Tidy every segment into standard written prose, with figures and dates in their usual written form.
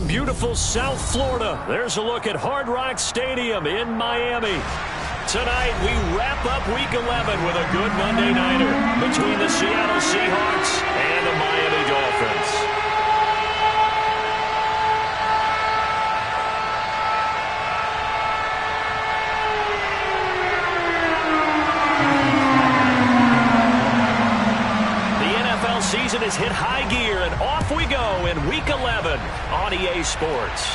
from beautiful South Florida, there's a look at Hard Rock Stadium in Miami. Tonight, we wrap up Week 11 with a good Monday nighter between the Seattle Seahawks and the Miami Dolphins. Season has hit high gear, and off we go in Week 11 on EA Sports.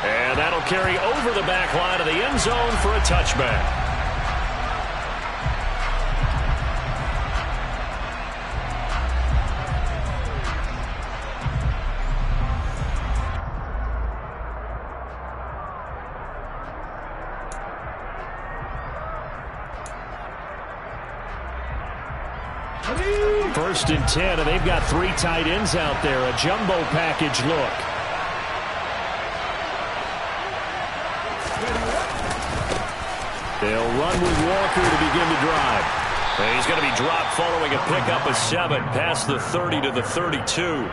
And that'll carry over the back line of the end zone for a touchback. First and 10, and they've got 3 tight ends out there. A jumbo package look. They'll run with Walker to begin the drive. And he's going to be dropped following a pickup of 7 past the 30 to the 32.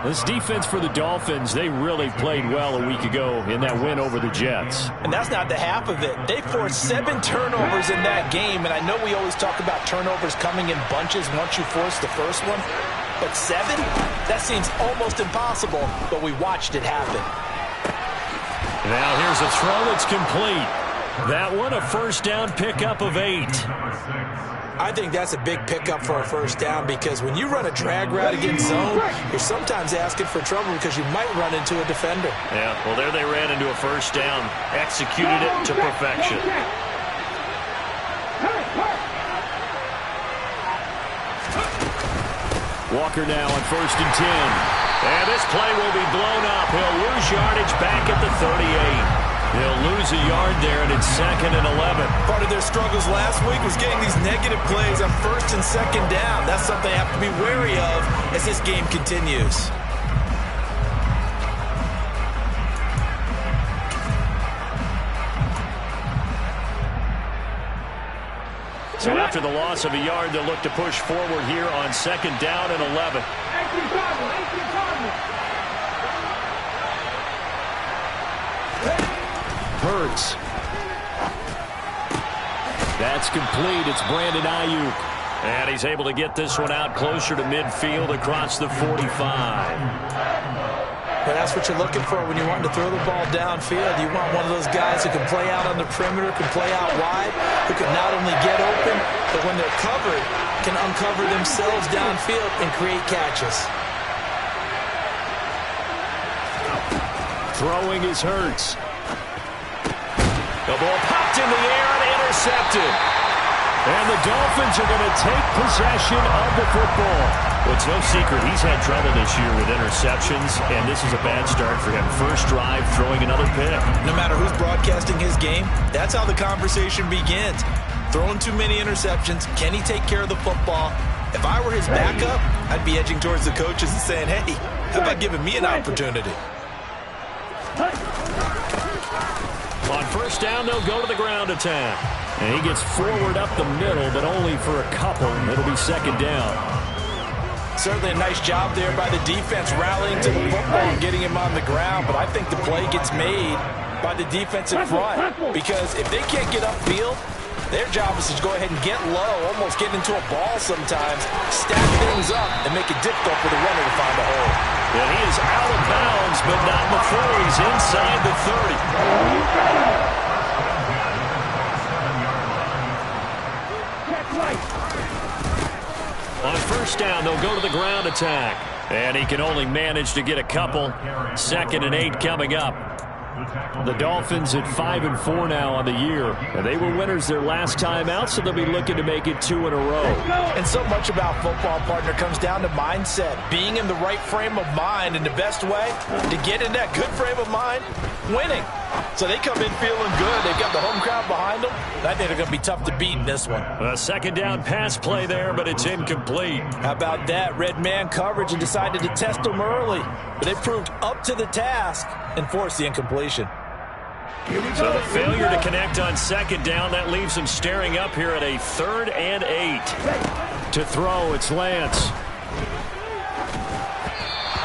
This defense for the Dolphins, they really played well a week ago in that win over the Jets. And that's not the half of it. They forced 7 turnovers in that game, and I know we always talk about turnovers coming in bunches once you force the first one, but 7? That seems almost impossible, but we watched it happen. Now here's a throw that's complete. That one a first down pickup of 8. I think that's a big pickup for a first down because when you run a drag route against zone, you're sometimes asking for trouble because you might run into a defender. Yeah, well, there they ran into a first down, executed it to perfection. Walker now on first and 10. And this play will be blown up. He'll lose yardage back at the 38. They'll lose a yard there, and it's 2nd and 11. Part of their struggles last week was getting these negative plays on first and second down. That's something they have to be wary of as this game continues. So after the loss of a yard, they'll look to push forward here on 2nd down and 11. Hurts. That's complete. It's Brandon Ayuk. And he's able to get this one out closer to midfield across the 45. But that's what you're looking for when you're wanting to throw the ball downfield. You want one of those guys who can play out on the perimeter, can play out wide, who can not only get open, but when they're covered, can uncover themselves downfield and create catches. Throwing is Hurts. The ball popped in the air and intercepted. And the Dolphins are going to take possession of the football. Well, it's no secret he's had trouble this year with interceptions, and this is a bad start for him. First drive, throwing another pick. No matter who's broadcasting his game, that's how the conversation begins. Throwing too many interceptions, can he take care of the football? If I were his backup, I'd be edging towards the coaches and saying, hey, how about giving me an opportunity? On first down, they'll go to the ground attack. And he gets forward up the middle, but only for a couple. It'll be 2nd down. Certainly a nice job there by the defense rallying to the football and getting him on the ground. But I think the play gets made by the defense in front. Because if they can't get upfield, their job is to go ahead and get low, almost get into a ball sometimes, stack things up, and make it difficult for the runner to find a hole. Well, he is out of bounds, but not before he's inside the 30. On first down, they'll go to the ground attack. And he can only manage to get a couple. 2nd and 8 coming up. The Dolphins at 5-4 now on the year. And they were winners their last time out, so they'll be looking to make it 2 in a row. And so much about football, partner, comes down to mindset. Being in the right frame of mind, and the best way to get in that good frame of mind, winning. So they come in feeling good. They've got the home crowd behind them. I think they're going to be tough to beat in this one. A 2nd down pass play there, but it's incomplete. How about that? Red man coverage and decided to test them early. But they proved up to the task and forced the incompletion. So the failure to connect on 2nd down, that leaves him staring up here at a 3rd and 8. To throw, it's Lance.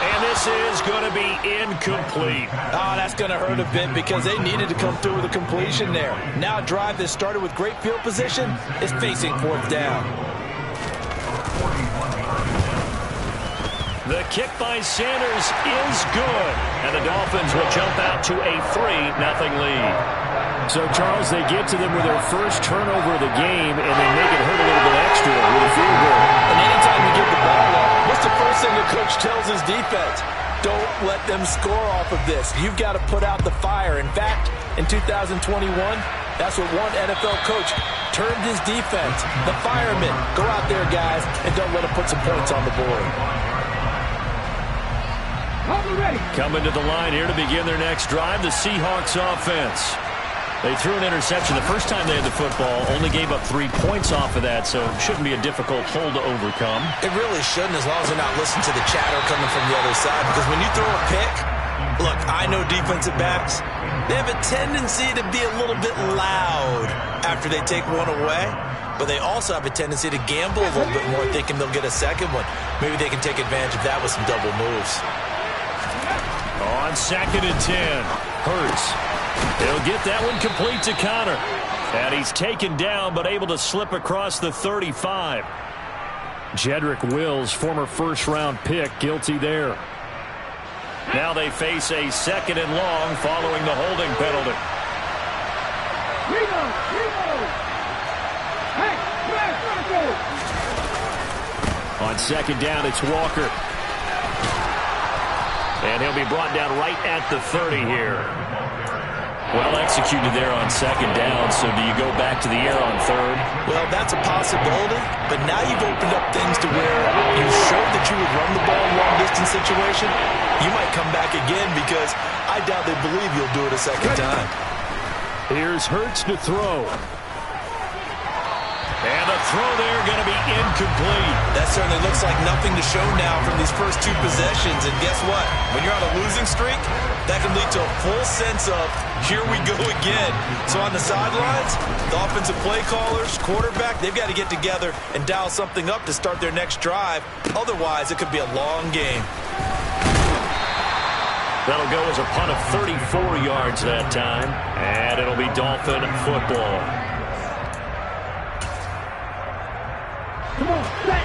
And this This is going to be incomplete. Oh, that's going to hurt a bit because they needed to come through with a completion there. Now a drive that started with great field position is facing 4th down. The kick by Sanders is good, and the Dolphins will jump out to a 3-0 lead. So, Charles, they get to them with their first turnover of the game, and they make it hurt a little bit extra with a field goal. And anytime you give the ball up, what's the first thing the coach tells his defense? Don't let them score off of this. You've got to put out the fire. In fact, in 2021, that's what one NFL coach termed his defense. The firemen. Go out there, guys, and don't let them put some points on the board. Coming to the line here to begin their next drive, the Seahawks offense. They threw an interception the first time they had the football, only gave up 3 points off of that, so it shouldn't be a difficult hole to overcome. It really shouldn't, as long as they're not listening to the chatter coming from the other side, because when you throw a pick, look, I know defensive backs, they have a tendency to be a little bit loud after they take one away, but they also have a tendency to gamble a little bit more, thinking they'll get a second one. Maybe they can take advantage of that with some double moves. On 2nd and 10, Hurts. He'll get that one complete to Connor. And he's taken down, but able to slip across the 35. Jedrick Wills, former first-round pick, guilty there. Now they face a 2nd and long following the holding penalty. On 2nd down, it's Walker. And he'll be brought down right at the 30 here. Well executed there on 2nd down, so do you go back to the air on 3rd? Well, that's a possibility, but now you've opened up things to where you showed that you would run the ball in a long-distance situation. You might come back again because I doubt they believe you'll do it a second time. Here's Hurts to throw. And the throw there going to be incomplete. That certainly looks like nothing to show now from these first 2 possessions. And guess what? When you're on a losing streak, that can lead to a full sense of, here we go again. So on the sidelines, the offensive play callers, quarterback, they've got to get together and dial something up to start their next drive. Otherwise, it could be a long game. That'll go as a punt of 34 yards that time. And it'll be Dolphin football.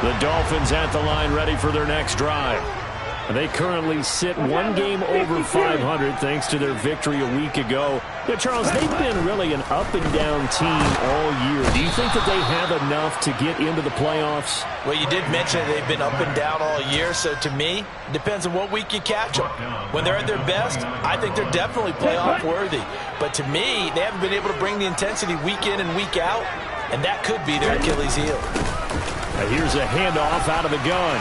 The Dolphins at the line ready for their next drive. They currently sit 1 game over 500 thanks to their victory a week ago. Yeah, Charles, they've been really an up-and-down team all year. Do you think that they have enough to get into the playoffs? Well, you did mention they've been up and down all year, so to me, it depends on what week you catch them. When they're at their best, I think they're definitely playoff-worthy. But to me, they haven't been able to bring the intensity week in and week out, and that could be their Achilles heel. Here's a handoff out of the gun.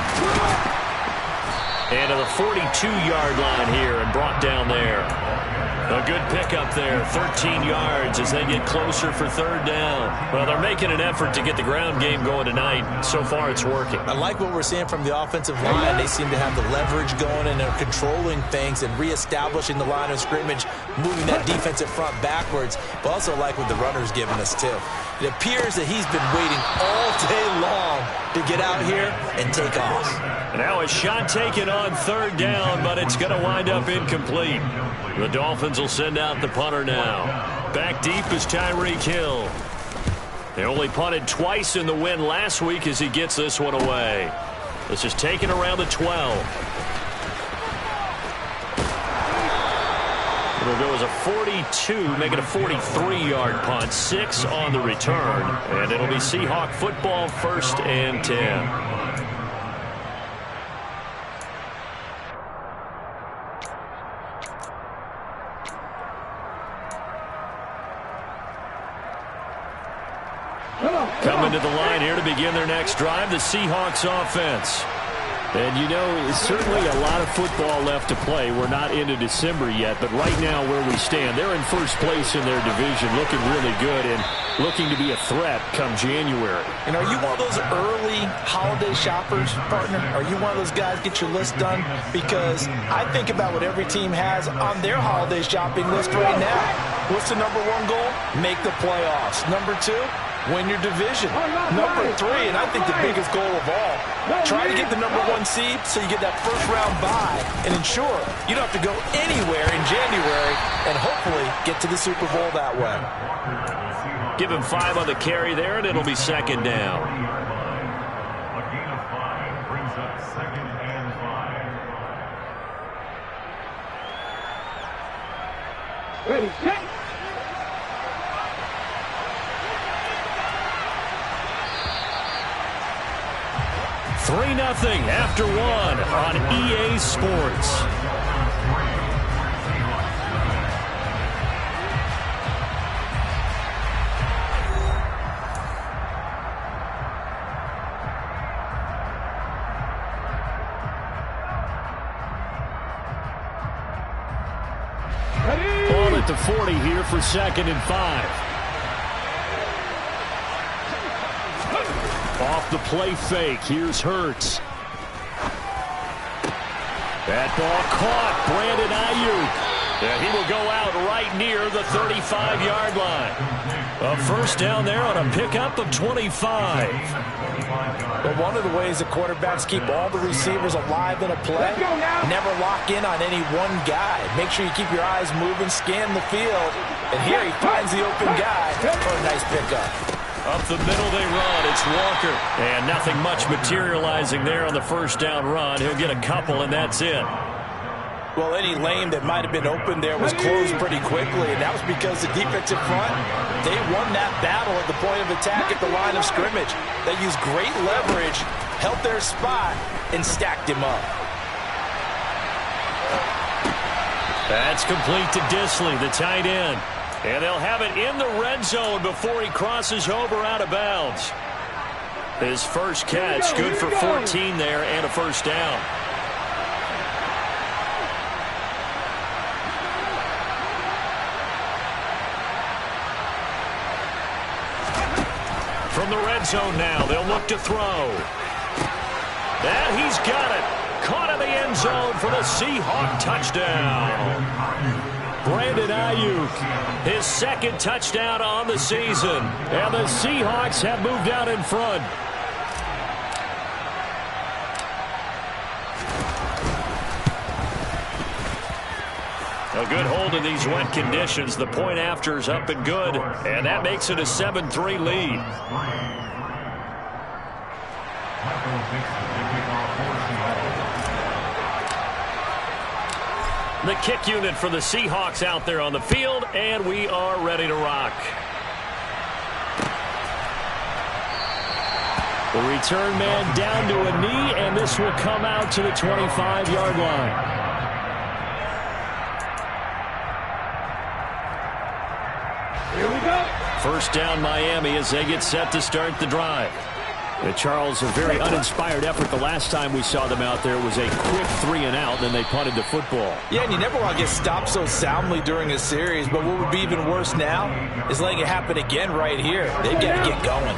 And to the 42-yard line here and brought down there. A good pickup there, 13 yards as they get closer for 3rd down. Well, they're making an effort to get the ground game going tonight. So far, it's working. I like what we're seeing from the offensive line. They seem to have the leverage going and they're controlling things and reestablishing the line of scrimmage, moving that defensive front backwards. But also like what the runner's giving us, too. It appears that he's been waiting all day long to get out here and take off. Now a shot taken on 3rd down, but it's going to wind up incomplete. The Dolphins will send out the punter now. Back deep is Tyreek Hill. They only punted twice in the win last week as he gets this one away. This is taken around the 12. It'll go as a 42, make it a 43-yard punt, 6 on the return, and it'll be Seahawk football 1st and 10. Coming to the line here to begin their next drive, the Seahawks offense. And, you know, certainly a lot of football left to play. We're not into December yet, but right now where we stand, they're in first place in their division, looking really good and looking to be a threat come January. And are you one of those early holiday shoppers, partner? Are you one of those guys get your list done? Because I think about what every team has on their holiday shopping list right now. What's the #1 goal? Make the playoffs. #2? win your division. Number 3, and I think the biggest goal of all, try to get the number 1 seed so you get that first-round bye and ensure you don't have to go anywhere in January and hopefully get to the Super Bowl that way. Give him 5 on the carry there, and it'll be second down. A gain of 5 brings up 2nd and 5. Ready, set. Three 0 after 1 on EA Sports. Ball at the 40 here for 2nd and 5. Off the play fake, here's Hurts. That ball caught, Brandon Ayuk. And he will go out right near the 35-yard line. A first down there on a pickup of 25. But one of the ways the quarterbacks keep all the receivers alive in a play, never lock in on any one guy. Make sure you keep your eyes moving, scan the field. And here he finds the open guy for a nice pickup. Up the middle they run. It's Walker. And nothing much materializing there on the first down run. He'll get a couple, and that's it. Well, any lane that might have been open there was closed pretty quickly, and that was because the defensive front, they won that battle at the point of attack at the line of scrimmage. They used great leverage, held their spot, and stacked him up. That's complete to Disley, the tight end. And they'll have it in the red zone before he crosses over out of bounds. His first catch, good for 14 there and a first down. From the red zone now, they'll look to throw. And he's got it. Caught in the end zone for the Seahawk touchdown. Brandon Ayuk, his second touchdown on the season. And the Seahawks have moved out in front. A good hold in these wet conditions. The point after is up and good. And that makes it a 7-3 lead. The kick unit for the Seahawks out there on the field, and we are ready to rock. The return man down to a knee, and this will come out to the 25-yard line. Here we go. First down Miami as they get set to start the drive. Charles, a very uninspired effort. The last time we saw them out there was a quick 3-and-out, and then they punted the football. Yeah, and you never want to get stopped so soundly during a series, but what would be even worse now is letting it happen again right here. They've got to get going.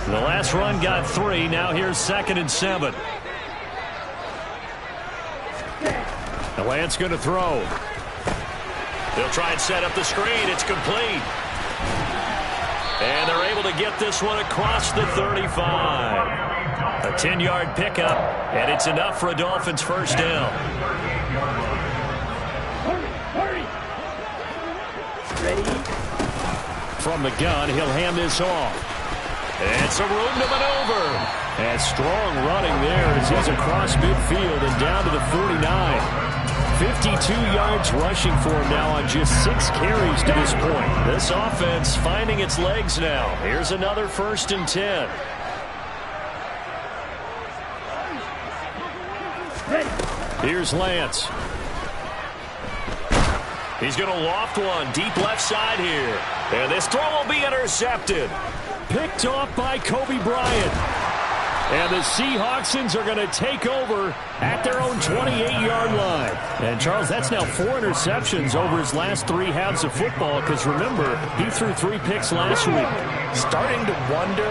The last run got 3. Now here's 2nd and 7. The Lance going to throw. They'll try and set up the screen. It's complete. And they're able to get this one across the 35. A 10-yard pickup, and it's enough for a Dolphins first down. Hurry. Ready? From the gun, he'll hand this off. And some room to maneuver. And strong running there as he's across midfield and down to the 49. 52 yards rushing for him now on just 6 carries to this point. This offense finding its legs now. Here's another 1st and 10. Here's Lance. He's going to loft one deep left side here. And this throw will be intercepted. Picked off by Kobe Bryant. And the Seahawksons are going to take over at their own 28-yard line. And, Charles, that's now 4 interceptions over his last 3 halves of football because, remember, he threw 3 picks last week. Starting to wonder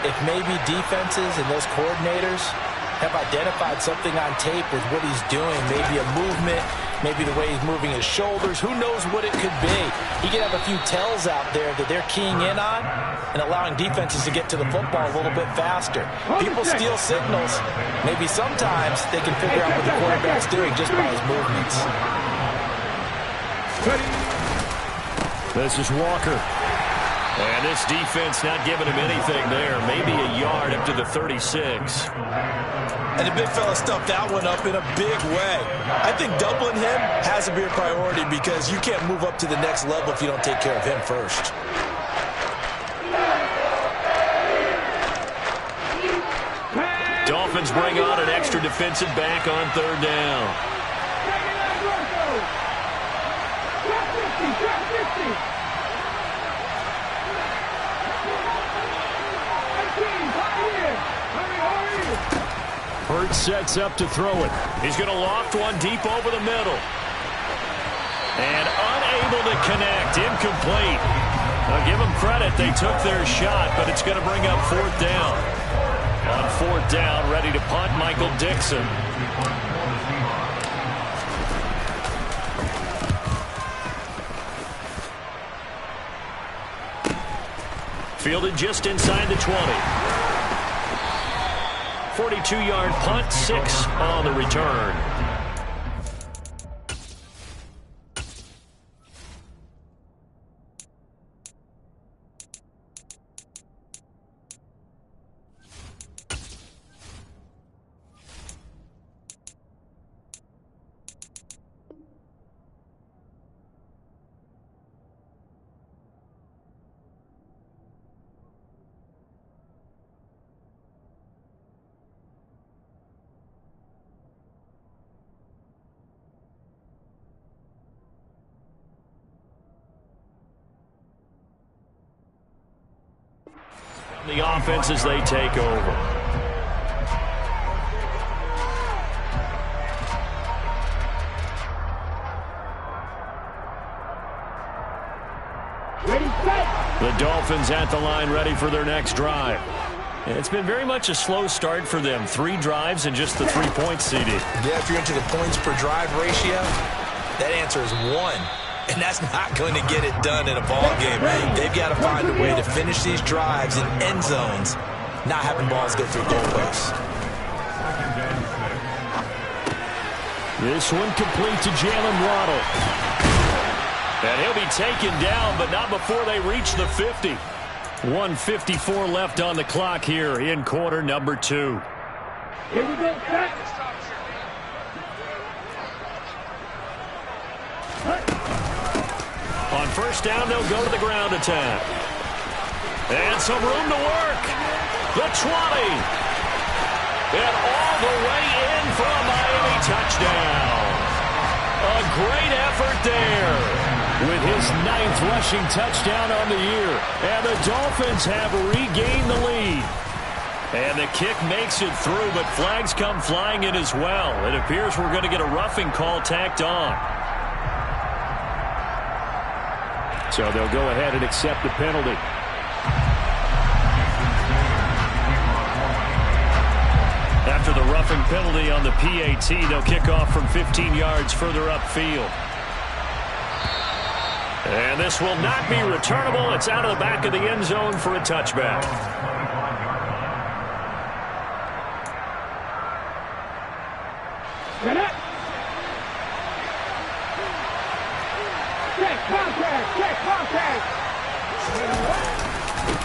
if maybe defenses and those coordinators have identified something on tape with what he's doing. Maybe a movement, maybe the way he's moving his shoulders. Who knows what it could be? He could have a few tells out there that they're keying in on and allowing defenses to get to the football a little bit faster. People steal signals. Maybe sometimes they can figure out what the quarterback's doing just by his movements. This is Walker. And this defense not giving him anything there. Maybe a yard up to the 36. And the big fella stuffed that one up in a big way. I think doubling him has to be a priority because you can't move up to the next level if you don't take care of him first. Dolphins bring on an extra defensive back on third down. Hurts sets up to throw it. He's going to loft one deep over the middle. And unable to connect. Incomplete. Now give them credit. They took their shot, but it's going to bring up fourth down. On fourth down, ready to punt, Michael Dixon. Fielded just inside the 20. 42-yard punt, 6 on the return. The offense as they take over. The Dolphins at the line ready for their next drive. It's been very much a slow start for them. 3 drives and just the 3 points, CD. Yeah, if you're into the points per drive ratio, that answer is 1. And that's not going to get it done in a ball game. They've got to find a way to finish these drives in end zones, not having balls go through goalposts. This one complete to Jalen Waddle. And he'll be taken down, but not before they reach the 50. 1:54 left on the clock here in quarter number 2. Here we go, set. On first down, they'll go to the ground attack. And some room to work. The 20. And all the way in for a Miami touchdown. A great effort there with his 9th rushing touchdown on the year. And the Dolphins have regained the lead. And the kick makes it through, but flags come flying in as well. It appears we're going to get a roughing call tacked on. So they'll go ahead and accept the penalty. After the roughing penalty on the PAT, they'll kick off from 15 yards further upfield. And this will not be returnable. It's out of the back of the end zone for a touchback. Get it. Check contact. Check contact.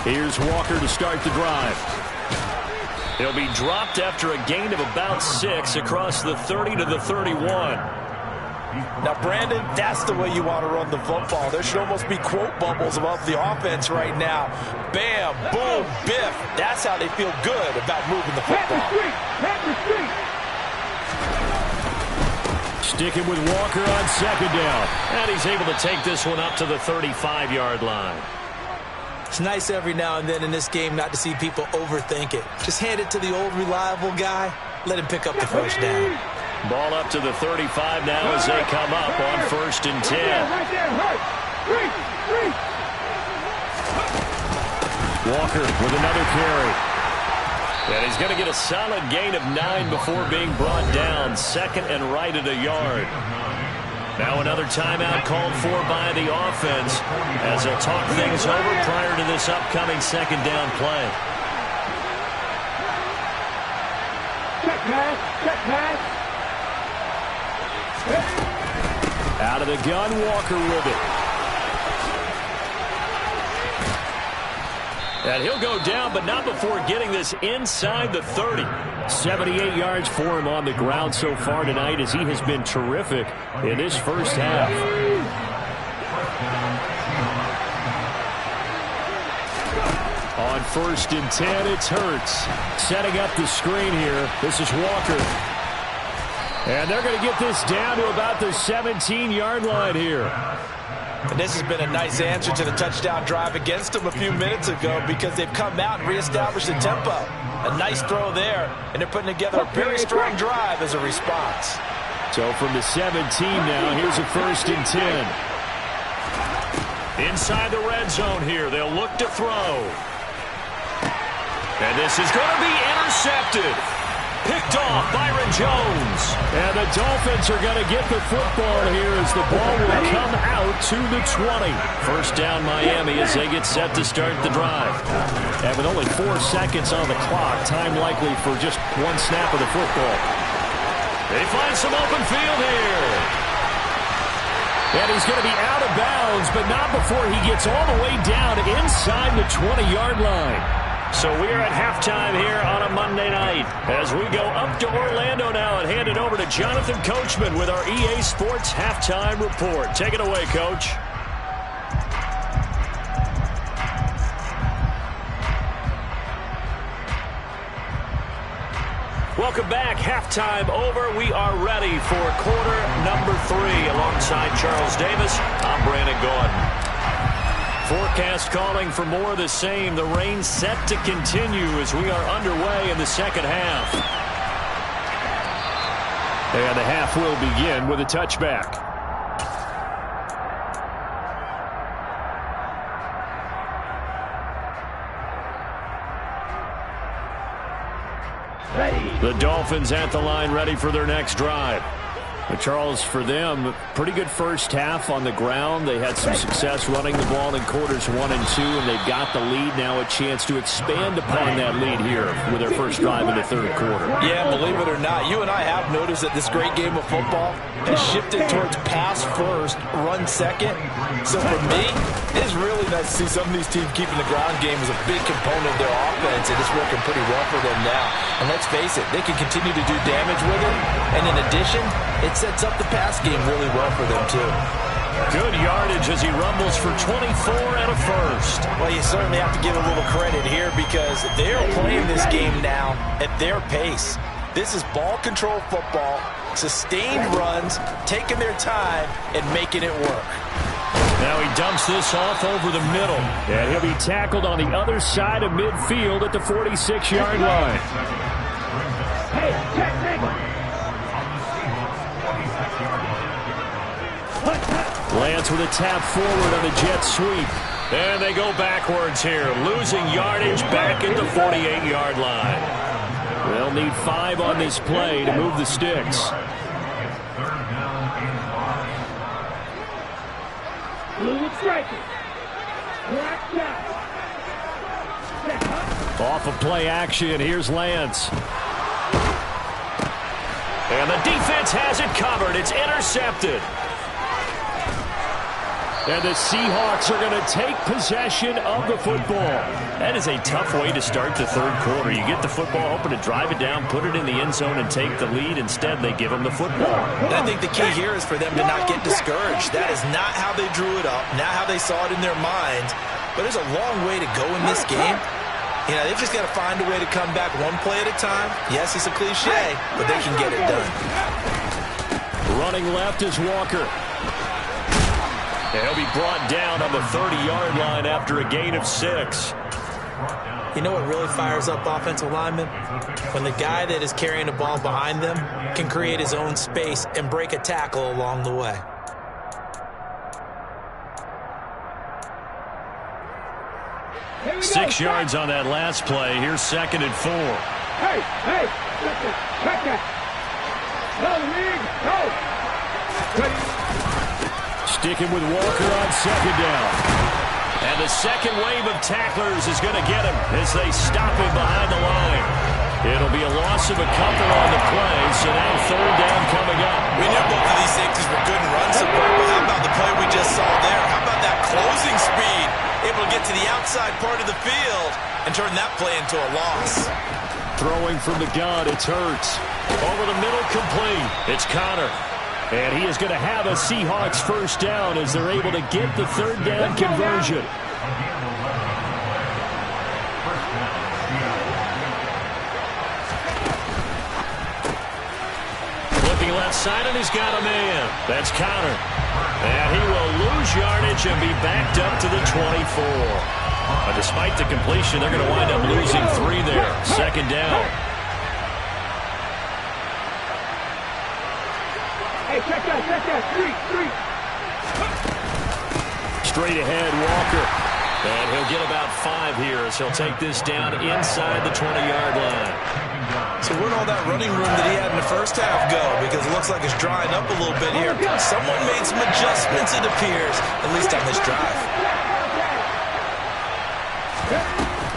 Here's Walker to start the drive. He'll be dropped after a gain of about 6 across the 30 to the 31. Now, Brandon, that's the way you want to run the football. There should almost be quote bubbles above the offense right now. Bam, boom, biff. That's how they feel good about moving the football. Sticking with Walker on second down. And he's able to take this one up to the 35-yard line. It's nice every now and then in this game not to see people overthink it. Just hand it to the old reliable guy. Let him pick up the first down. Ball up to the 35 now as they come up on 1st and 10. Walker with another carry. And he's going to get a solid gain of 9 before being brought down. 2nd and right at a yard. Now another timeout called for by the offense as they'll talk things over prior to this upcoming second down play. Check pass. Check pass. Out of the gun, Walker with it. And he'll go down, but not before getting this inside the 30. 78 yards for him on the ground so far tonight as he has been terrific in this first half. On 1st and 10, it's Hurts. Setting up the screen here. This is Walker. And they're going to get this down to about the 17-yard line here. And this has been a nice answer to the touchdown drive against them a few minutes ago because they've come out and reestablished the tempo. A nice throw there, and they're putting together a very strong drive as a response. So from the 17 now, here's a 1st and 10. Inside the red zone here, they'll look to throw. And this is going to be intercepted. Picked off Byron Jones. And the Dolphins are going to get the football here as the ball will come out to the 20. First down Miami as they get set to start the drive. And with only 4 seconds on the clock, time likely for just one snap of the football. They find some open field here. And he's going to be out of bounds, but not before he gets all the way down inside the 20-yard line. So we are at halftime here on a Monday night as we go up to Orlando now and hand it over to Jonathan Coachman with our EA Sports Halftime Report. Take it away, Coach. Welcome back. Halftime over. We are ready for quarter number 3 alongside Charles Davis. I'm Brandon Gaudin. Forecast calling for more of the same. The rain set to continue as we are underway in the second half. And the half will begin with a touchback. The Dolphins at the line ready for their next drive. But Charles, for them, pretty good first half on the ground. They had some success running the ball in quarters 1 and 2, and they've got the lead now, a chance to expand upon that lead here with their first drive in the third quarter. Yeah, believe it or not, you and I have noticed that this great game of football has shifted towards pass first, run second. So for me, it is really nice to see some of these teams keeping the ground game as a big component of their offense, and it's working pretty well for them now. And let's face it, they can continue to do damage with it, and in addition, it sets up the pass game really well for them, too. Good yardage as he rumbles for 24 and a first. Well, you certainly have to give a little credit here because they're playing this game now at their pace. This is ball control football, sustained runs, taking their time, and making it work. Now he dumps this off over the middle, and he'll be tackled on the other side of midfield at the 46-yard line. Hey, check, Lance with a tap forward on the jet sweep. And they go backwards here, losing yardage back at the 48-yard line. They'll need 5 on this play to move the sticks. Off of play action, here's Lance. And the defense has it covered. It's intercepted. And the Seahawks are going to take possession of the football. That is a tough way to start the third quarter. You get the football, hoping to drive it down, put it in the end zone, and take the lead. Instead, they give them the football. And I think the key here is for them to not get discouraged. That is not how they drew it up, not how they saw it in their minds. But there's a long way to go in this game. You know, they've just got to find a way to come back one play at a time. Yes, it's a cliche, but they can get it done. Running left is Walker. And he'll be brought down on the 30-yard line after a gain of 6. You know what really fires up offensive linemen? When the guy that is carrying the ball behind them can create his own space and break a tackle along the way. Six yards on that last play. Here's 2nd and 4. Hey, check that. No, lead, go. Ready. Sticking with Walker on second down. And the second wave of tacklers is going to get him as they stop him behind the line. It'll be a loss of a couple on the play, so now third down coming up. We knew both of these safeties were good in run support, but how about the play we just saw there? How about that closing speed? Able to get to the outside part of the field and turn that play into a loss. Throwing from the gun, it's Hurts. Over the middle, complete. It's Connor. And he is going to have a Seahawks first down as they're able to get the third down conversion. Looking left side, and he's got a man. That's Connor. And he will lose yardage and be backed up to the 24. Despite the completion, they're going to wind up losing 3 there. Second down. Hey, check that, 3. Straight ahead, Walker. And he'll get about 5 here as he'll take this down inside the 20-yard line. So where'd all that running room that he had in the first half go? Because it looks like it's drying up a little bit here. Someone made some adjustments, it appears, at least on this drive.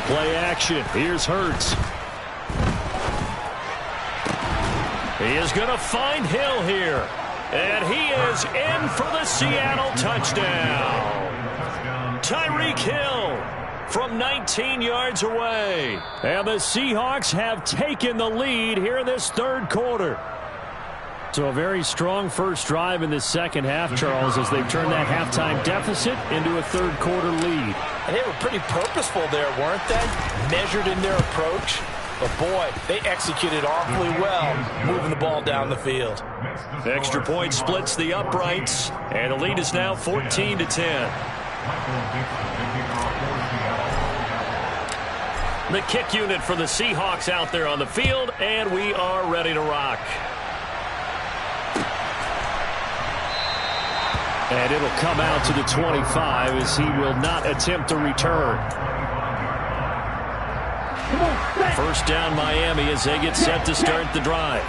Play action. Here's Hurts. He is going to find Hill here. And he is in for the Seattle touchdown. Tyreek Hill from 19 yards away. And the Seahawks have taken the lead here in this third quarter. So a very strong first drive in the second half, Charles, as they've turned that halftime deficit into a third quarter lead. And they were pretty purposeful there, weren't they? Measured in their approach. But boy, they executed awfully well, moving the ball down the field. Extra point splits the uprights, and the lead is now 14-10. The kick unit for the Seahawks out there on the field, and we are ready to rock. And it'll come out to the 25 as he will not attempt to return. First down Miami as they get set to start the drive.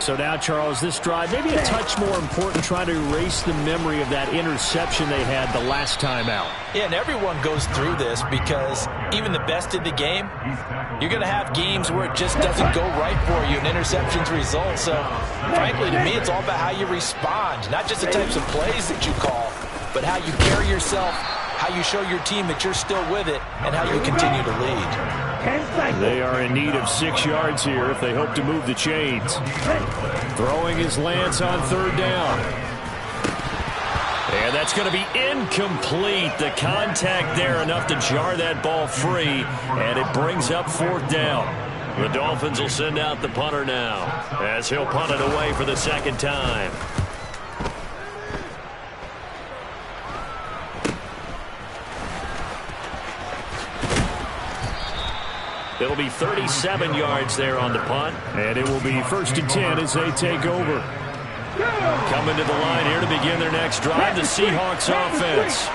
So now, Charles, this drive maybe a touch more important, trying to erase the memory of that interception they had the last time out. Yeah, and everyone goes through this because even the best in the game, you're going to have games where it just doesn't go right for you and interceptions result. So, frankly, to me, it's all about how you respond, not just the types of plays that you call, but how you carry yourself, how you show your team that you're still with it, and how you continue to lead. They are in need of 6 yards here if they hope to move the chains. Throwing is Lance on third down. And that's going to be incomplete. The contact there enough to jar that ball free, and it brings up fourth down. The Dolphins will send out the punter now as he'll punt it away for the second time. It'll be 37 yards there on the punt, and it will be 1st and 10 as they take over. Coming to the line here to begin their next drive, the Seahawks offense.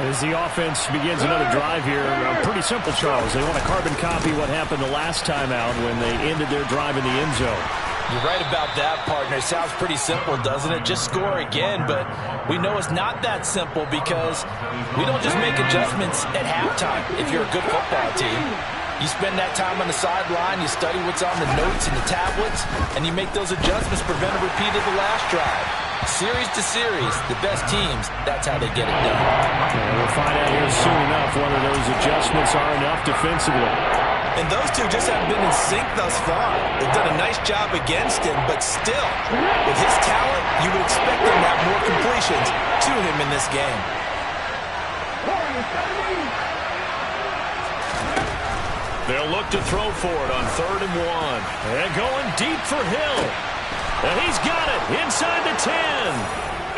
As the offense begins another drive here, pretty simple, Charles. They want to carbon copy what happened the last time out when they ended their drive in the end zone. You're right about that, partner. It sounds pretty simple, doesn't it? Just score again, but we know it's not that simple because we don't just make adjustments at halftime if you're a good football team. You spend that time on the sideline, you study what's on the notes and the tablets, and you make those adjustments, prevent a repeat of the last drive. Series to series, the best teams, that's how they get it done. And we'll find out here soon enough whether those adjustments are enough defensively. And those two just haven't been in sync thus far. They've done a nice job against him, but still, with his talent, you would expect them to have more completions to him in this game. They'll look to throw for it on 3rd and 1. And going deep for Hill. And he's got it inside the 10.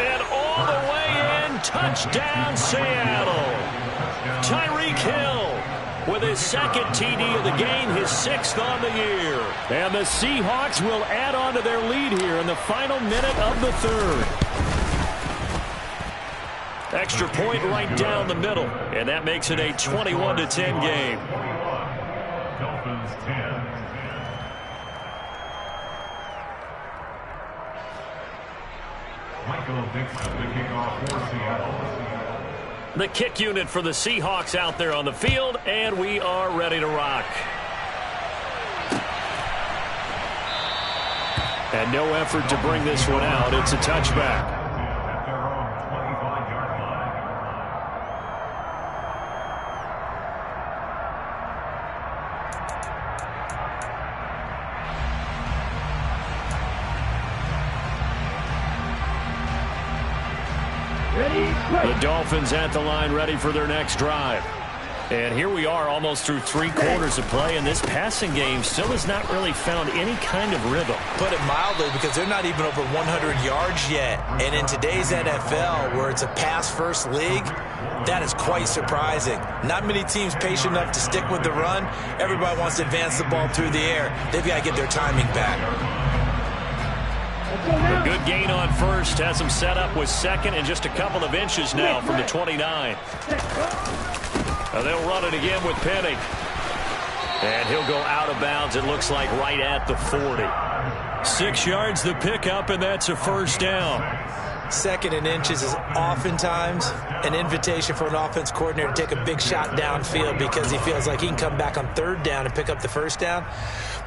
And all the way in. Touchdown, Seattle. Tyreek Hill with his 2nd TD of the game, his 6th on the year. And the Seahawks will add on to their lead here in the final minute of the 3rd. Extra point right down the middle. And that makes it a 21-10 game. Dolphins 10. Michael Dixon, the kickoff for Seattle. The kick unit for the Seahawks out there on the field, and we are ready to rock. And no effort to bring this one out. It's a touchback. At their own 25-yard line. The Dolphins at the line ready for their next drive. And here we are almost through 3 quarters of play, and this passing game still has not really found any kind of rhythm. Put it mildly, because they're not even over 100 yards yet. And in today's NFL, where it's a pass-first league, that is quite surprising. Not many teams patient enough to stick with the run. Everybody wants to advance the ball through the air. They've got to get their timing back. A good gain on first has him set up with second and just a couple of inches now from the 29. They'll run it again with Penny. And he'll go out of bounds, it looks like, right at the 40. 6 yards the pickup, and that's a first down. Second and inches is oftentimes an invitation for an offense coordinator to take a big shot downfield because he feels like he can come back on third down and pick up the first down.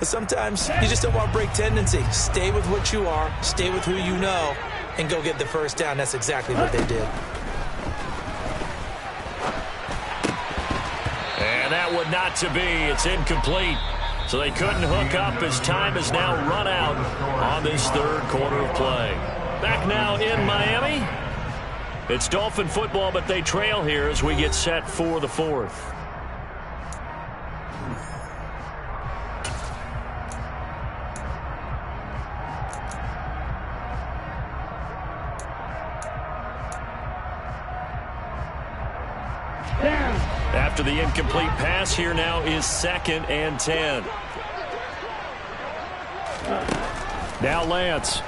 But sometimes you just don't want to break tendency. Stay with what you are, stay with who you know, and go get the first down. That's exactly what they did. And that would not to be. It's incomplete. So they couldn't hook up as time has now run out on this third quarter of play. Back now in Miami. It's Dolphin football, but they trail here as we get set for the fourth. After the incomplete pass, here now is 2nd and 10. Now Lance.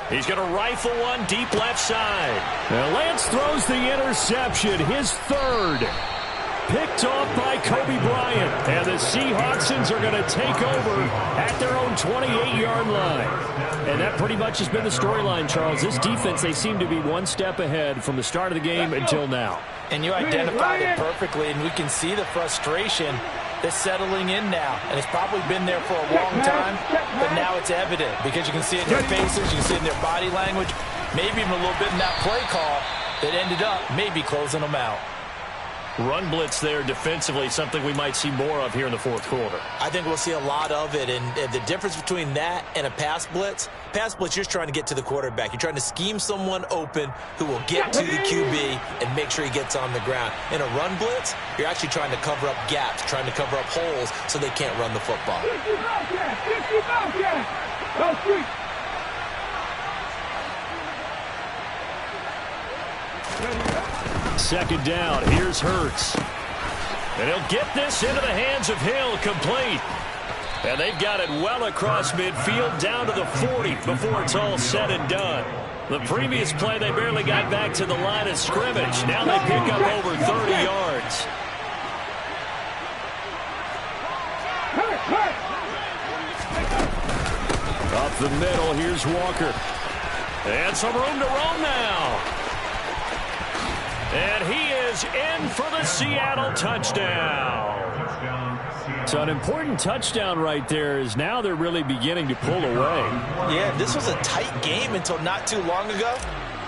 He's going to rifle one deep left side. Now Lance throws the interception, his third. Picked off by Kobe Bryant. And the Seahawksons are going to take over at their own 28-yard line. And that pretty much has been the storyline, Charles. This defense, they seem to be one step ahead from the start of the game until now. And you identified it perfectly, and we can see the frustration that's settling in now. And it's probably been there for a long time, but now it's evident because you can see it in their faces, you can see it in their body language, maybe even a little bit in that play call that ended up maybe closing them out. Run blitz there defensively, something we might see more of here in the fourth quarter. I think we'll see a lot of it, and the difference between that and a pass blitz, you're just trying to get to the quarterback. You're trying to scheme someone open who will get to the QB and make sure he gets on the ground. In a run blitz, you're actually trying to cover up gaps, trying to cover up holes so they can't run the football. Second down, here's Hurts. And he'll get this into the hands of Hill, complete. And they've got it well across midfield down to the 40 before it's all said and done. The previous play, they barely got back to the line of scrimmage. Now they pick up over 30 yards. Up the middle, here's Walker. And some room to roam now. And he is in for the Seattle touchdown. So an important touchdown right there is now they're really beginning to pull away. Yeah, this was a tight game until not too long ago.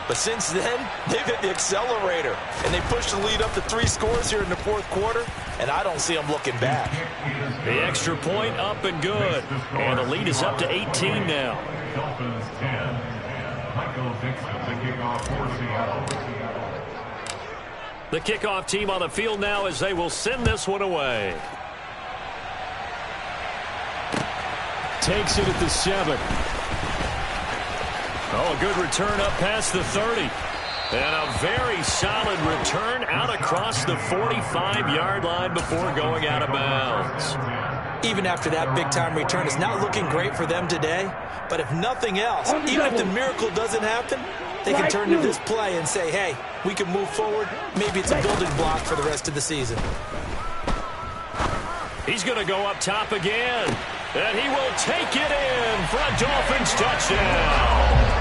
But since then, they've hit the accelerator. And they pushed the lead up to 3 scores here in the fourth quarter. And I don't see them looking back. The extra point up and good. And the lead is up to 18 now. Dolphins 10. Michael Dixon, the kickoff for Seattle. The kickoff team on the field now as they will send this one away. Takes it at the 7. Oh, a good return up past the 30. And a very solid return out across the 45-yard line before going out of bounds. Even after that big-time return, it's not looking great for them today. But if nothing else, even if the miracle doesn't happen, they can turn to this play and say, hey, we can move forward. Maybe it's a building block for the rest of the season. He's going to go up top again. And he will take it in for a Dolphins touchdown.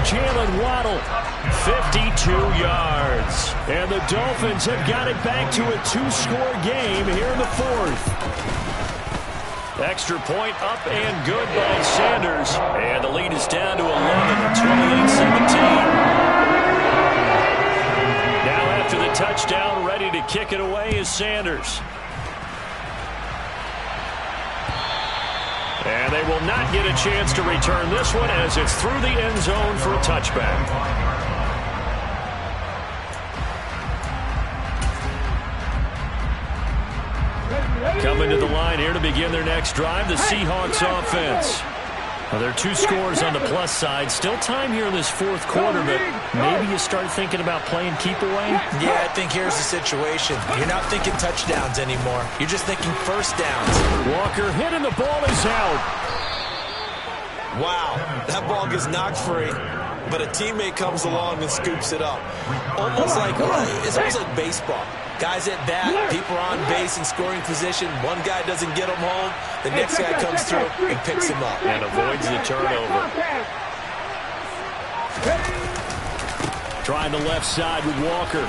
Jalen Waddle, 52 yards. And the Dolphins have got it back to a 2-score game here in the fourth. Extra point up and good by Sanders. And the lead is down to 11 at 28-17. Now after the touchdown, ready to kick it away is Sanders. And they will not get a chance to return this one as it's through the end zone for a touchback. Coming to the line here to begin their next drive, the Seahawks offense. Well, there are 2 scores on the plus side. Still time here in this fourth quarter, but maybe you start thinking about playing keep away? Yeah, I think here's the situation. You're not thinking touchdowns anymore. You're just thinking first downs. Walker hit and the ball is out. Wow, that ball gets knocked free, but a teammate comes along and scoops it up. It's almost like baseball. Guys at bat, people are on base in scoring position. One guy doesn't get him home. The next guy comes through and picks him up. And avoids the turnover. Trying the left side with Walker.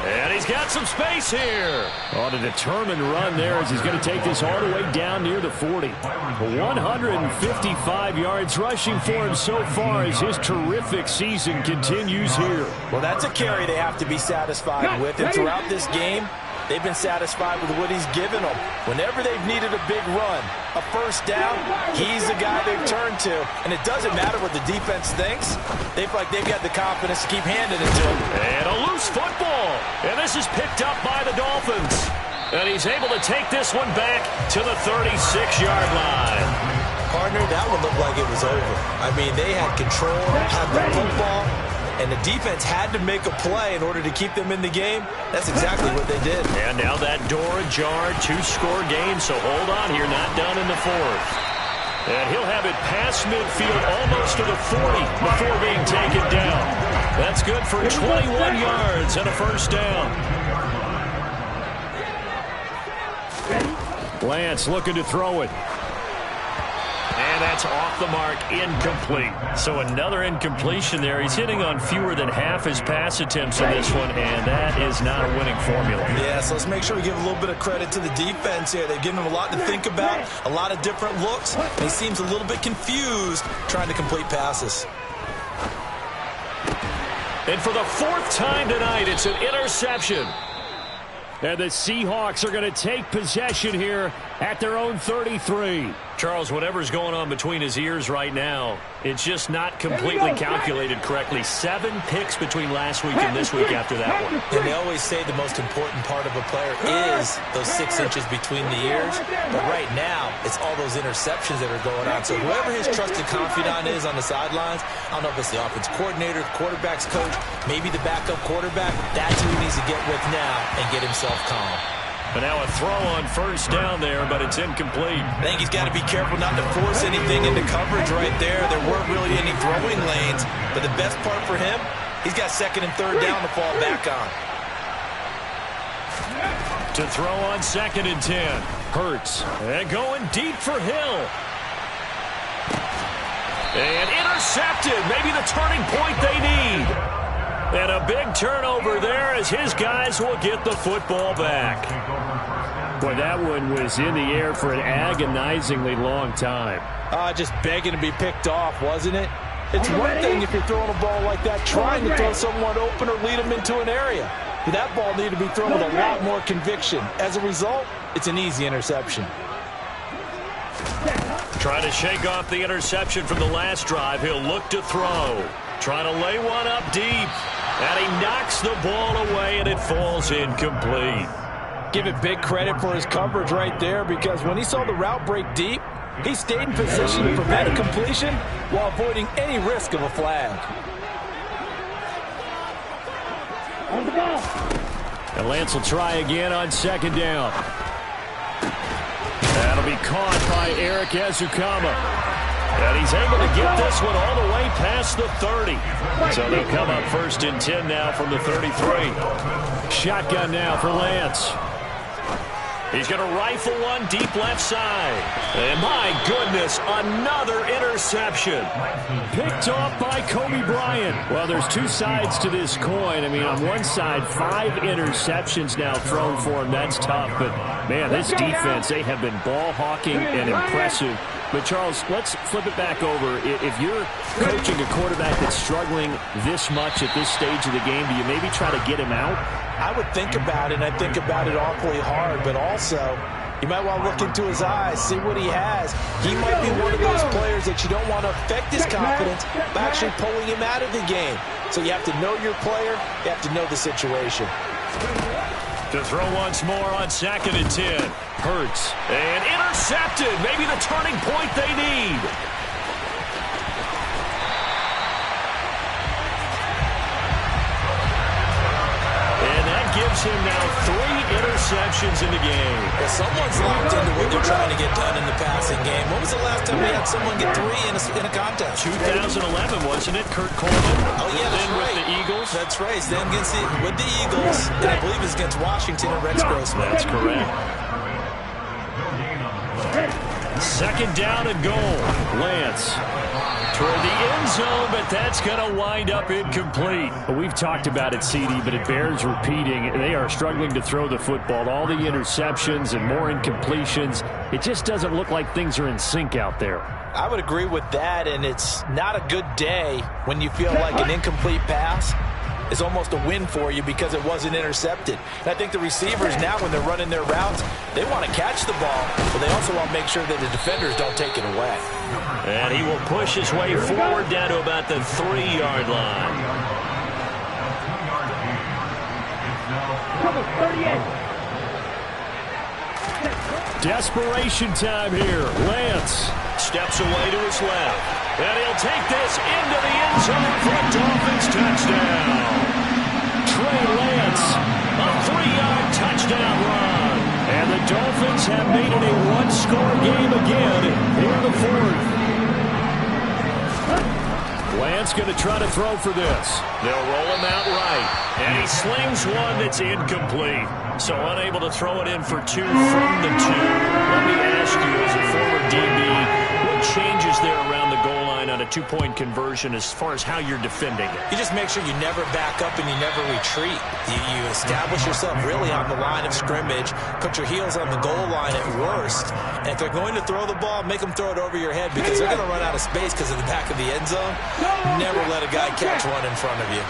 And he's got some space here. On a determined run there as he's going to take this all the way down near the 40. 155 yards rushing for him so far as his terrific season continues here. Well, that's a carry they have to be satisfied with. And throughout this game, they've been satisfied with what he's given them. Whenever they've needed a big run, a first down, he's the guy they've turned to. And it doesn't matter what the defense thinks. They feel like they've got the confidence to keep handing it to him. And a loose football. And this is picked up by the Dolphins. And he's able to take this one back to the 36-yard line. Partner, that one looked like it was over. I mean, they had control, had the football, and the defense had to make a play in order to keep them in the game. That's exactly what they did. And now that door ajar, 2-score game, so hold on here, not done in the fourth. And he'll have it past midfield almost to the 40 before being taken down. That's good for 21 yards and a first down. Lance looking to throw it. And that's off the mark, incomplete. So another incompletion there. He's hitting on fewer than half his pass attempts in this one, and that is not a winning formula. Yeah, so let's make sure we give a little bit of credit to the defense here. They've given him a lot to think about, a lot of different looks, and he seems a little bit confused trying to complete passes. And for the 4th time tonight, it's an interception. And the Seahawks are going to take possession here at their own 33. Charles, whatever's going on between his ears right now, it's just not completely calculated correctly. 7 picks between last week and this week after that one. And they always say the most important part of a player is those 6 inches between the ears. But right now, it's all those interceptions that are going on. So whoever his trusted confidant is on the sidelines, I don't know if it's the offense coordinator, the quarterback's coach, maybe the backup quarterback, that's who he needs to get with now and get himself calm. But now a throw on first down there, but it's incomplete. I think he's got to be careful not to force anything into coverage right there. There weren't really any throwing lanes. But the best part for him, he's got 2nd and 3rd down to fall back on. To throw on 2nd and 10. Hurts. And going deep for Hill. And intercepted. Maybe the turning point they need. And a big turnover there as his guys will get the football back. Boy, that one was in the air for an agonizingly long time. Just begging to be picked off, wasn't it? It's one thing if you're throwing a ball like that, trying to throw someone open or lead them into an area. But that ball needed to be thrown with a lot more conviction. As a result, it's an easy interception. Trying to shake off the interception from the last drive. He'll look to throw. Trying to lay one up deep. And he knocks the ball away, and it falls incomplete. Give it big credit for his coverage right there, because when he saw the route break deep, he stayed in position to prevent a completion while avoiding any risk of a flag. And Lance will try again on 2nd down. That'll be caught by Eric Ezukama. And he's able to get this one all the way past the 30. So they'll come up 1st and 10 now from the 33. Shotgun now for Lance. He's going to rifle one deep left side. And my goodness, another interception. Picked off by Kobe Bryant. Well, there's two sides to this coin. I mean, on one side, 5 interceptions now thrown for him. That's tough. But, man, this defense, they have been ball hawking and impressive. But, Charles, let's flip it back over. If you're coaching a quarterback that's struggling this much at this stage of the game, do you maybe try to get him out? I would think about it, and I think about it awfully hard, but also you might want to look into his eyes, see what he has. He might be one of those players that you don't want to affect his confidence by actually pulling him out of the game. So you have to know your player, you have to know the situation. To throw once more on 2nd and 10. Hurts. And intercepted. Maybe the turning point they need. Gives him now 3 interceptions in the game. Well, someone's locked into what they're trying to get done in the passing game. When was the last time we had someone get 3 in a contest? 2011, wasn't it? Kurt Coleman. Oh, yeah, that's right. With the Eagles. That's right. Then with the Eagles, and I believe it's against Washington and Rex Grossman. That's correct. 2nd down and goal. Lance toward the end zone, but that's going to wind up incomplete. Well, we've talked about it, CD, but it bears repeating. They are struggling to throw the football. All the interceptions and more incompletions. It just doesn't look like things are in sync out there. I would agree with that, and it's not a good day when you feel like an incomplete pass is almost a win for you because it wasn't intercepted. And I think the receivers now, when they're running their routes, they want to catch the ball, but they also want to make sure that the defenders don't take it away. And he will push his way forward down to about the 3-yard line. Cover 38. Desperation time here. Lance steps away to his left. And he'll take this into the end zone for a Dolphins touchdown. Trey Lance, a 3-yard touchdown run. And the Dolphins have made it a 1-score game again here in the 4th. Lance going to try to throw for this. They'll roll him out right. And he slings one that's incomplete. So unable to throw it in for 2 from the 2. Let me ask you, as a former DB, what changes there around the goal line on a 2-point conversion as far as how you're defending it? You just make sure you never back up and you never retreat. You establish yourself really on the line of scrimmage, put your heels on the goal line at worst, and if they're going to throw the ball, make them throw it over your head because they're going to run out of space because of the back of the end zone. Never let a guy catch one in front of you.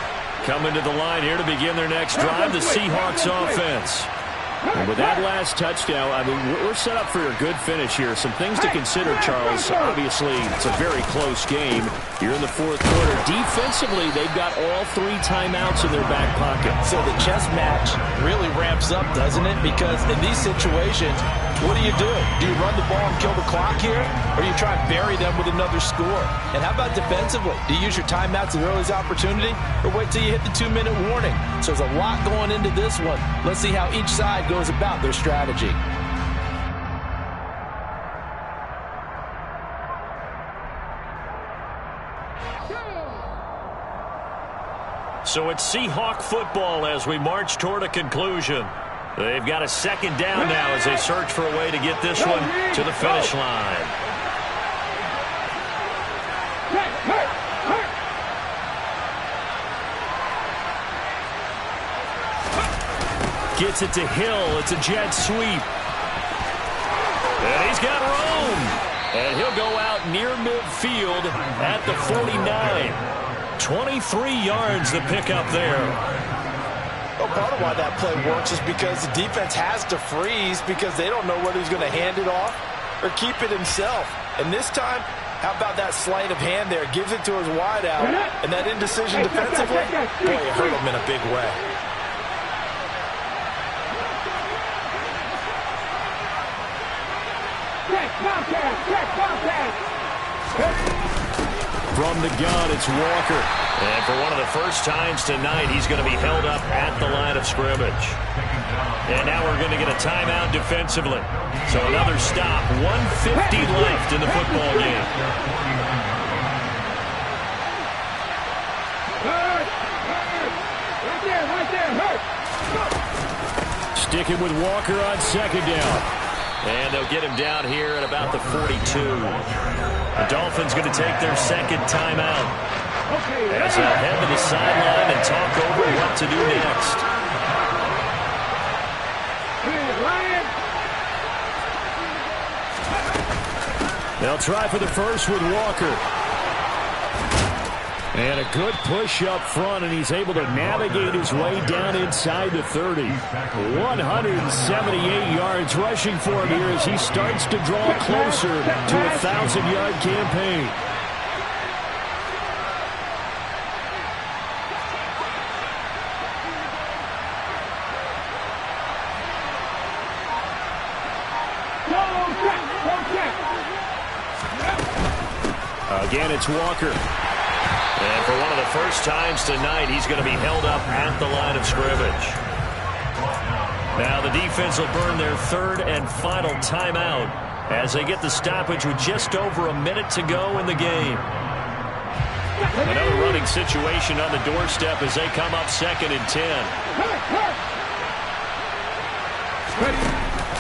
Coming to the line here to begin their next drive, the Seahawks offense. And with that last touchdown, I mean, we're set up for a good finish here. Some things to consider, Charles. Obviously, it's a very close game. You're in the 4th quarter. Defensively, they've got all 3 timeouts in their back pocket. So the chess match really ramps up, doesn't it? Because in these situations, what do? Do you run the ball and kill the clock here? Or do you try and bury them with another score? And how about defensively? Do you use your timeouts at earliest opportunity? Or wait till you hit the 2-minute warning? So there's a lot going into this one. Let's see how each side goes about their strategy. So it's Seahawk football as we march toward a conclusion. They've got a 2nd down now as they search for a way to get this one to the finish line. Gets it to Hill. It's a jet sweep. And he's got room. And he'll go out near midfield at the 49. 23 yards the pickup there. Well, part of why that play works is because the defense has to freeze because they don't know whether he's going to hand it off or keep it himself. And this time, how about that sleight of hand there? Gives it to his wideout. And that indecision defensively, boy, it hurt him in a big way. From the gun, it's Walker. And for one of the first times tonight, he's going to be held up at the line of scrimmage. And now we're going to get a timeout defensively. So another stop. 1:50 left in the football game. sticking with Walker on second down. And they'll get him down here at about the 42. The Dolphins going to take their second timeout as they'll head to the sideline and talk over what to do next. They'll try for the first with Walker. And a good push up front, and he's able to navigate his way down inside the 30. 178 yards rushing for him here as he starts to draw closer to a 1,000-yard campaign. Again, it's Walker. And for one of the first times tonight, he's going to be held up at the line of scrimmage. Now the defense will burn their third and final timeout as they get the stoppage with just over a minute to go in the game. Another running situation on the doorstep as they come up 2nd and 10.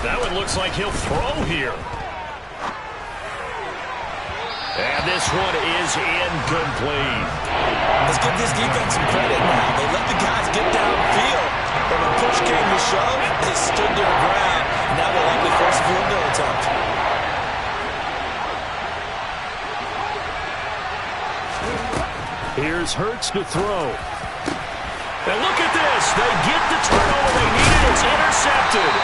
That one looks like he'll throw here. And this one is incomplete. Let's give this defense some credit now. They let the guys get downfield, but when push came to shove, they stood their ground. Now they'll likely force a field goal attempt. Here's Hurts to throw. And look at this. They get the turnover they needed. It's intercepted.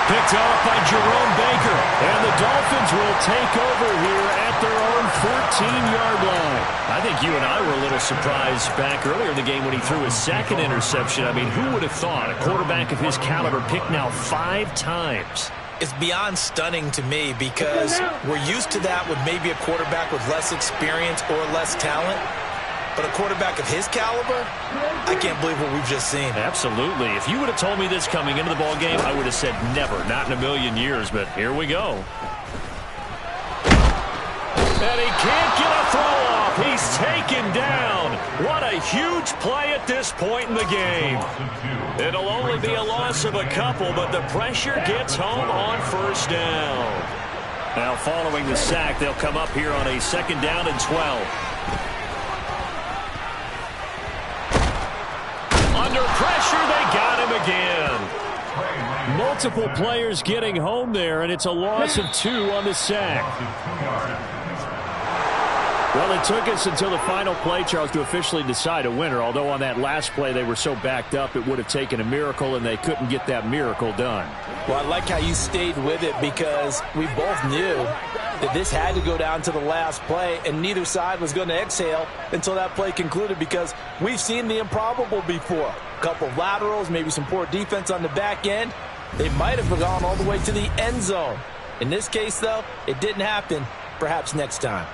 Picked off by Jerome Baker. And the Dolphins will take over here at their own 14-yard line. I think you and I were a little surprised back earlier in the game when he threw his second interception. I mean, who would have thought a quarterback of his caliber picked now 5 times? It's beyond stunning to me because we're used to that with maybe a quarterback with less experience or less talent. But a quarterback of his caliber, I can't believe what we've just seen. Absolutely. If you would have told me this coming into the ball game, I would have said never, not in a million years. But here we go. And he can't get a throw off. He's taken down. What a huge play at this point in the game. It'll only be a loss of a couple, but the pressure gets home on first down. Now following the sack, they'll come up here on a 2nd down and 12. Under pressure, they got him again. Multiple players getting home there, and it's a loss of 2 on the sack. Well, it took us until the final play, Charles, to officially decide a winner, although on that last play they were so backed up it would have taken a miracle, and they couldn't get that miracle done. Well, I like how you stayed with it because we both knew that this had to go down to the last play, and neither side was going to exhale until that play concluded because we've seen the improbable before. A couple of laterals, maybe some poor defense on the back end. They might have gone all the way to the end zone. In this case, though, it didn't happen. Perhaps next time.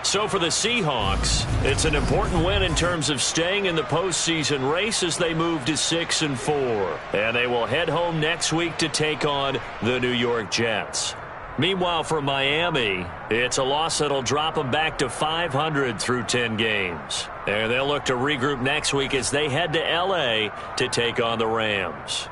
So for the Seahawks, it's an important win in terms of staying in the postseason race as they move to 6-4. And they will head home next week to take on the New York Jets. Meanwhile, for Miami, it's a loss that'll drop them back to 500 through 10 games. And they'll look to regroup next week as they head to L.A. to take on the Rams.